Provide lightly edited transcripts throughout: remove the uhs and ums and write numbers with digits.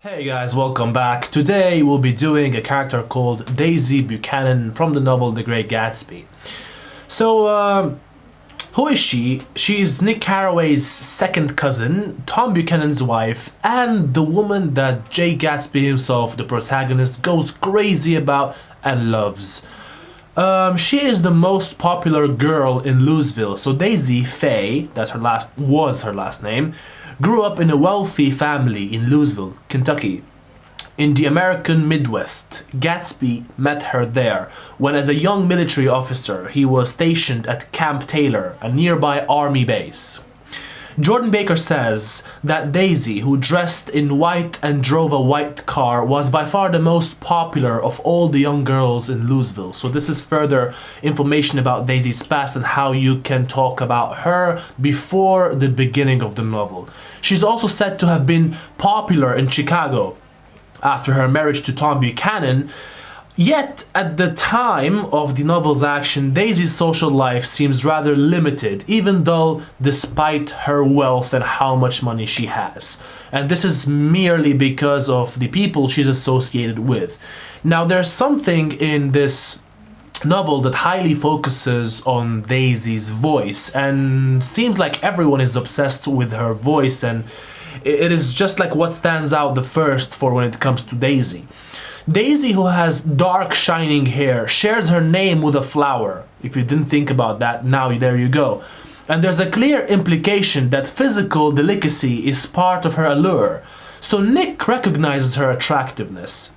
Hey guys, welcome back. Today we'll be doing a character called Daisy Buchanan from the novel The Great Gatsby. So, who is she? She's Nick Carraway's second cousin, Tom Buchanan's wife, and the woman that Jay Gatsby himself, the protagonist, goes crazy about and loves. She is the most popular girl in Louisville. So Daisy Faye, was her last name, grew up in a wealthy family in Louisville, Kentucky. In the American Midwest, Gatsby met her there when, as a young military officer, he was stationed at Camp Taylor, a nearby army base. Jordan Baker says that Daisy, who dressed in white and drove a white car, was by far the most popular of all the young girls in Louisville. So this is further information about Daisy's past and how you can talk about her before the beginning of the novel. She's also said to have been popular in Chicago after her marriage to Tom Buchanan. Yet, at the time of the novel's action, Daisy's social life seems rather limited, even though despite her wealth and how much money she has. And this is merely because of the people she's associated with. Now, there's something in this novel that highly focuses on Daisy's voice, and seems like everyone is obsessed with her voice, and it is just like what stands out the first for when it comes to Daisy. Daisy, who has dark shining hair, shares her name with a flower. If you didn't think about that, now there you go. And there's a clear implication that physical delicacy is part of her allure. So Nick recognizes her attractiveness.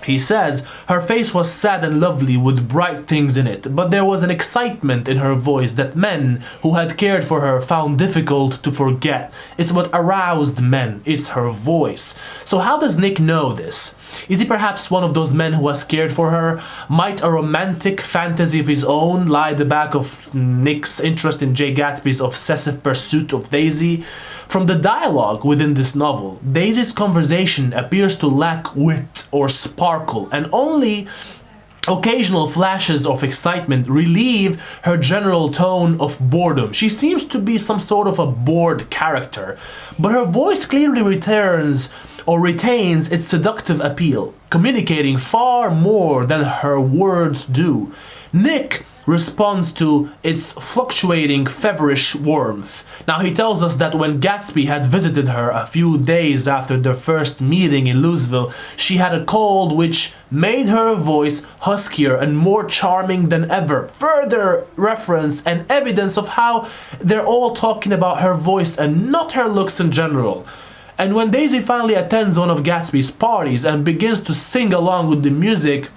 He says her face was sad and lovely with bright things in it, but there was an excitement in her voice that men who had cared for her found difficult to forget. It's what aroused men, it's her voice. So how does Nick know this? Is he perhaps one of those men who has cared for her? Might a romantic fantasy of his own lie at the back of Nick's interest in Jay Gatsby's obsessive pursuit of Daisy? From the dialogue within this novel, Daisy's conversation appears to lack wit or sparkle, and only occasional flashes of excitement relieve her general tone of boredom. She seems to be some sort of a bored character, but her voice clearly retains its seductive appeal, communicating far more than her words do. Nick responds to its fluctuating feverish warmth. Now, he tells us that when Gatsby had visited her a few days after their first meeting in Louisville, she had a cold which made her voice huskier and more charming than ever. Further reference and evidence of how they're all talking about her voice and not her looks in general. And when Daisy finally attends one of Gatsby's parties and begins to sing along with the music,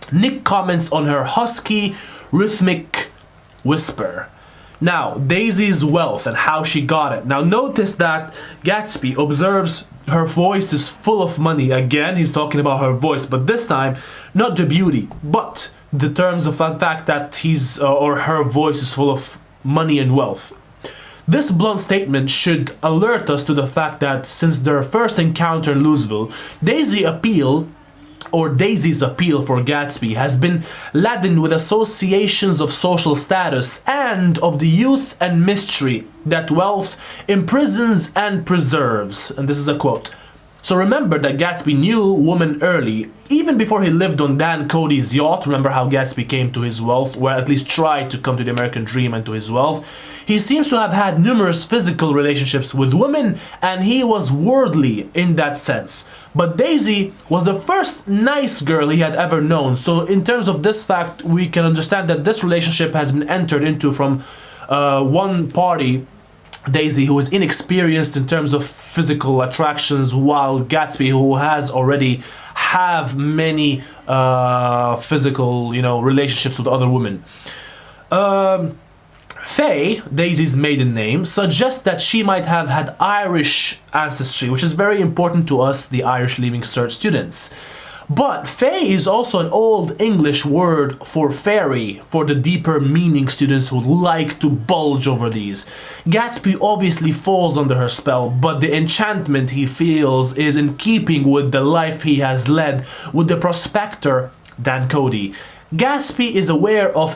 Nick comments on her husky, rhythmic whisper. Now, Daisy's wealth and how she got it. Now, notice that Gatsby observes her voice is full of money. Again, he's talking about her voice, but this time, not the beauty, but the terms of the fact that his or her voice is full of money and wealth. This blunt statement should alert us to the fact that since their first encounter in Louisville, Daisy's appeal for Gatsby has been laden with associations of social status and of the youth and mystery that wealth imprisons and preserves. And this is a quote. So remember that Gatsby knew woman early, even before he lived on Dan Cody's yacht. Remember how Gatsby came to his wealth, or at least tried to come to the American dream and to his wealth. He seems to have had numerous physical relationships with women, and he was worldly in that sense. But Daisy was the first nice girl he had ever known. So in terms of this fact, we can understand that this relationship has been entered into from one party, Daisy, who is inexperienced in terms of physical attractions, while Gatsby, who has already have many physical, relationships with other women. Faye, Daisy's maiden name, suggests that she might have had Irish ancestry, which is very important to us, the Irish Leaving Cert students. But Fae is also an old English word for fairy, for the deeper meaning students who like to bulge over these. Gatsby obviously falls under her spell, but the enchantment he feels is in keeping with the life he has led with the prospector Dan Cody. Gatsby is aware of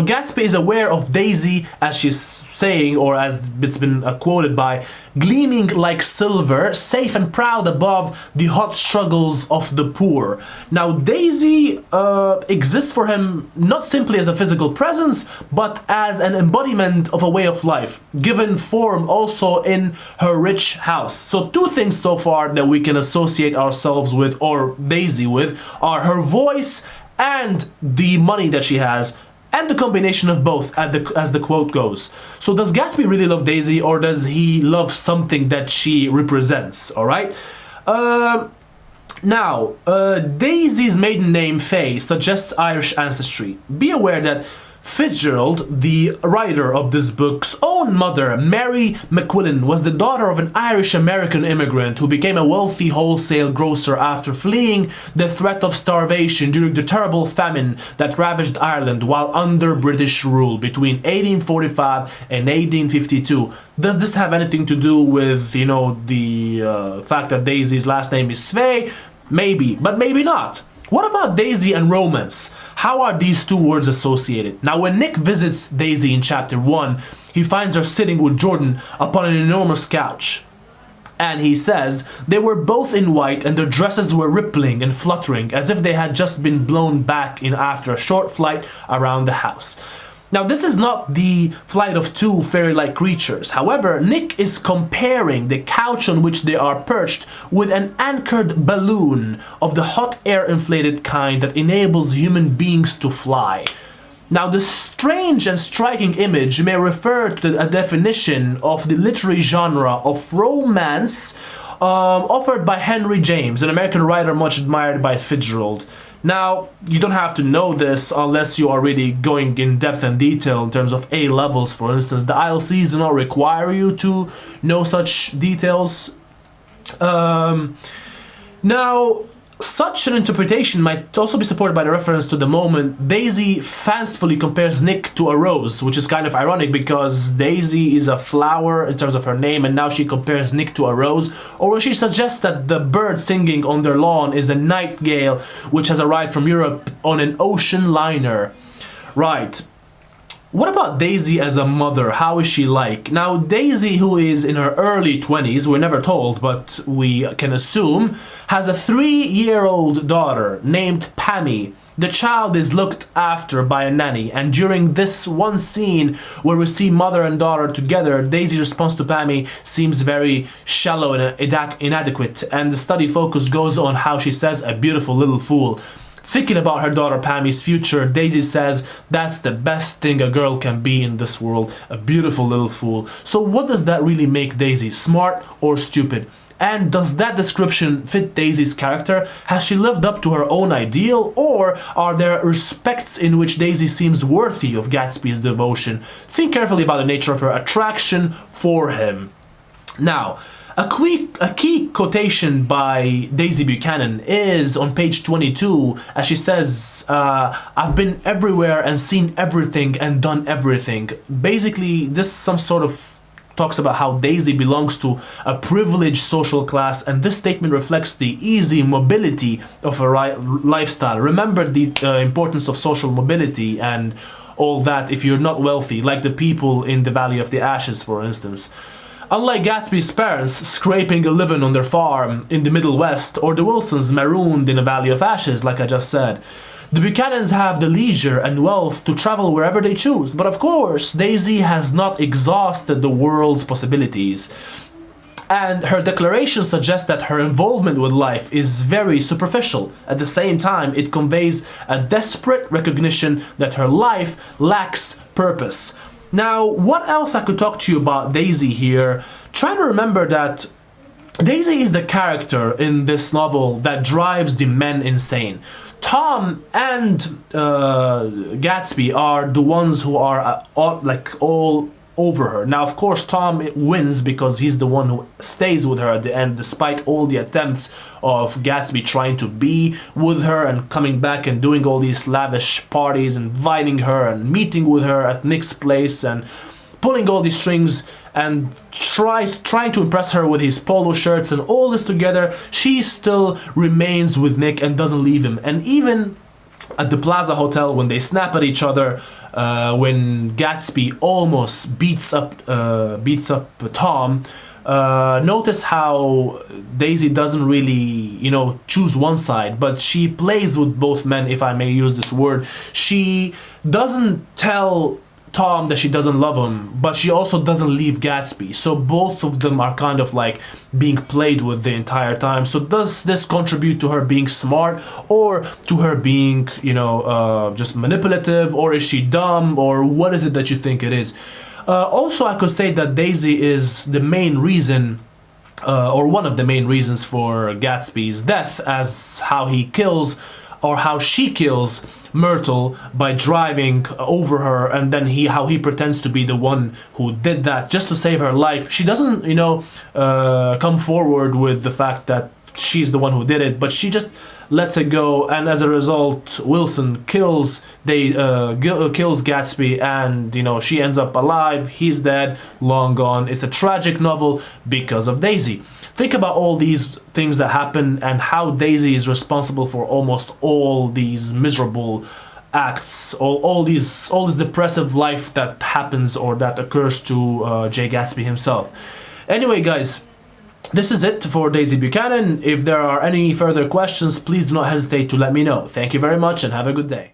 Gatsby is aware of Daisy as she's saying, or as it's been quoted by, gleaming like silver, safe and proud above the hot struggles of the poor. Now Daisy exists for him not simply as a physical presence, but as an embodiment of a way of life, given form also in her rich house. So two things so far that we can associate ourselves with, or Daisy with, are her voice and the money that she has, and the combination of both, as the quote goes. So does Gatsby really love Daisy, or does he love something that she represents? All right. Now, Daisy's maiden name, Faye, suggests Irish ancestry. Be aware that Fitzgerald, the writer of this book's own mother, Mary McQuillan, was the daughter of an Irish-American immigrant who became a wealthy wholesale grocer after fleeing the threat of starvation during the terrible famine that ravaged Ireland while under British rule between 1845 and 1852. Does this have anything to do with, you know, the fact that Daisy's last name is Faye? Maybe, but maybe not. What about Daisy and romance? How are these two words associated? Now, when Nick visits Daisy in chapter 1, he finds her sitting with Jordan upon an enormous couch. And he says they were both in white and their dresses were rippling and fluttering as if they had just been blown back in after a short flight around the house. Now, this is not the flight of two fairy-like creatures. However, Nick is comparing the couch on which they are perched with an anchored balloon of the hot air inflated kind that enables human beings to fly. Now, this strange and striking image may refer to a definition of the literary genre of romance offered by Henry James, an American writer much admired by Fitzgerald. Now, you don't have to know this unless you are really going in depth and detail in terms of A levels, for instance. The ILCs do not require you to know such details. Now, such an interpretation might also be supported by the reference to the moment Daisy fancifully compares Nick to a rose, which is kind of ironic because Daisy is a flower in terms of her name, and now she compares Nick to a rose, or when she suggests that the bird singing on their lawn is a nightingale which has arrived from Europe on an ocean liner. Right. What about Daisy as a mother? How is she like? Now, Daisy, who is in her early 20s, we're never told, but we can assume, has a 3-year-old daughter named Pammy. The child is looked after by a nanny, and during this one scene where we see mother and daughter together, Daisy's response to Pammy seems very shallow and inadequate, and the study focus goes on how she says, "a beautiful little fool." Thinking about her daughter Pammy's future, Daisy says, "That's the best thing a girl can be in this world, a beautiful little fool." So what does that really make Daisy? Smart or stupid? And does that description fit Daisy's character? Has she lived up to her own ideal? Or are there respects in which Daisy seems worthy of Gatsby's devotion? Think carefully about the nature of her attraction for him. Now, a key quotation by Daisy Buchanan is on page 22, as she says, "I've been everywhere and seen everything and done everything." Basically, this some sort of talks about how Daisy belongs to a privileged social class, and this statement reflects the easy mobility of her lifestyle. Remember the importance of social mobility and all that if you're not wealthy, like the people in the Valley of the Ashes, for instance. Unlike Gatsby's parents scraping a living on their farm in the Middle West, or the Wilsons marooned in a Valley of Ashes, like I just said, the Buchanans have the leisure and wealth to travel wherever they choose. But of course, Daisy has not exhausted the world's possibilities. And her declaration suggests that her involvement with life is very superficial. At the same time, it conveys a desperate recognition that her life lacks purpose. Now, what else I could talk to you about Daisy here? Try to remember that Daisy is the character in this novel that drives the men insane. Tom and Gatsby are the ones who are all over her. Now, of course, Tom wins because he's the one who stays with her at the end, despite all the attempts of Gatsby trying to be with her and coming back and doing all these lavish parties, inviting her and meeting with her at Nick's place and pulling all these strings and trying to impress her with his polo shirts, and all this together, she still remains with Nick and doesn't leave him. And even at the Plaza Hotel when they snap at each other, when Gatsby almost beats up Tom. Notice how Daisy doesn't really, choose one side, but she plays with both men, if I may use this word. She doesn't tell Tom that she doesn't love him, but she also doesn't leave Gatsby. So both of them are kind of like being played with the entire time. So does this contribute to her being smart, or to her being, just manipulative, or is she dumb, or what is it that you think it is? Also, I could say that Daisy is the main reason, or one of the main reasons for Gatsby's death, as how he kills, or how she kills Myrtle by driving over her, and then how he pretends to be the one who did that just to save her life. She doesn't, come forward with the fact that she's the one who did it, but she just lets it go, and as a result, Wilson kills Gatsby, and she ends up alive. He's dead, long gone. It's a tragic novel because of Daisy. Think about all these things that happen and how Daisy is responsible for almost all these miserable acts, all this depressive life that happens or that occurs to Jay Gatsby himself. Anyway, guys, this is it for Daisy Buchanan. If there are any further questions, please do not hesitate to let me know. Thank you very much and have a good day.